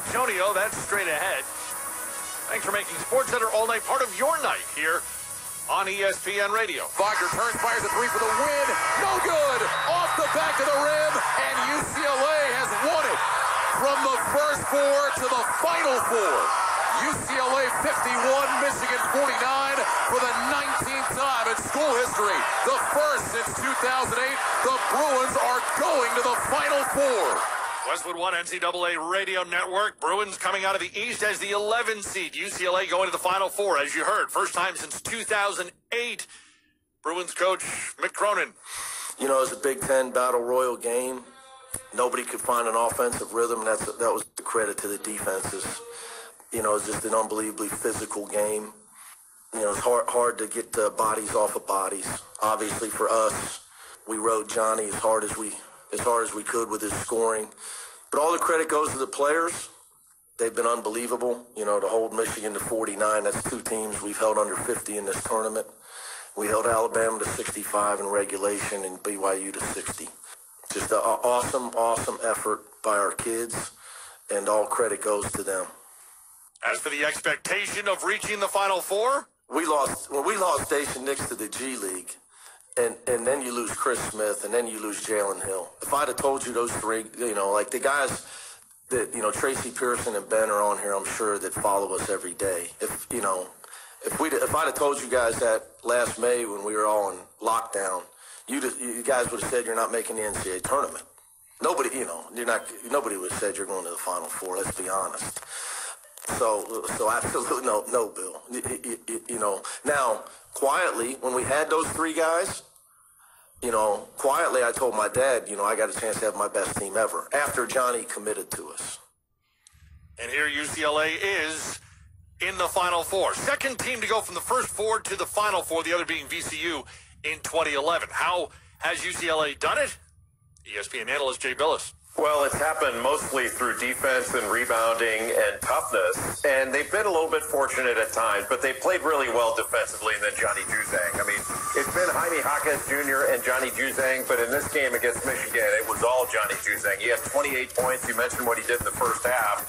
Antonio. That's straight ahead. Thanks for making SportsCenter all night part of your night here on ESPN Radio. Wagner turns, fires a three for the win. No good. Off the back of the rim, and UCLA has won it from the first four to the final four. UCLA 51, Michigan 49 for the 19th time in school history. The first since 2008. The Bruins are going to the Final Four. Westwood One NCAA Radio Network. Bruins coming out of the East as the 11 seed. UCLA going to the Final Four, as you heard. First time since 2008. Bruins coach Mick Cronin. You know, it was a Big Ten Battle Royal game. Nobody could find an offensive rhythm, and that was the credit to the defenses. You know, it's just an unbelievably physical game. You know, it's hard to get the bodies off of bodies. Obviously, for us, we rode Johnny as hard as we could with his scoring. But all the credit goes to the players. They've been unbelievable. You know, to hold Michigan to 49, that's two teams we've held under 50 in this tournament. We held Alabama to 65 in regulation and BYU to 60. Just an awesome effort by our kids, and all credit goes to them. As for the expectation of reaching the Final Four? We lost Station Nix to the G League, and then you lose Chris Smith, and then you lose Jalen Hill. If I'd have told you those three, you know, like the guys that, you know, Tracy Pearson and Ben are on here, I'm sure, that follow us every day. If I'd have told you guys that last May when we were all in lockdown, you guys would have said you're not making the NCAA tournament. Nobody would have said you're going to the Final Four. Let's be honest. So absolutely no, Bill. You know, now quietly when we had those three guys, you know, quietly I told my dad, you know, I got a chance to have my best team ever after Johnny committed to us. And here UCLA is in the Final Four. Second team to go from the first four to the Final Four, the other being VCU in 2011. How has UCLA done it? ESPN analyst Jay Billis. Well, it's happened mostly through defense and rebounding and toughness, and they've been a little bit fortunate at times, but they played really well defensively, and then Johnny Juzang. I mean, it's been Jaime Jaquez Jr. and Johnny Juzang, but in this game against Michigan, it was all Johnny Juzang. He had 28 points. You mentioned what he did in the first half.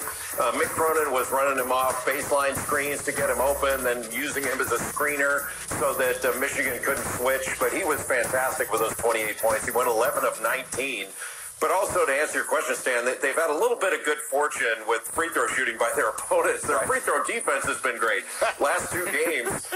Mick Cronin was running him off baseline screens to get him open, then using him as a screener so that Michigan couldn't switch, but he was fantastic with those 28 points. He went 11 of 19. But also, to answer your question, Stan, they've had a little bit of good fortune with free throw shooting by their opponents. Their free throw defense has been great. Last two games,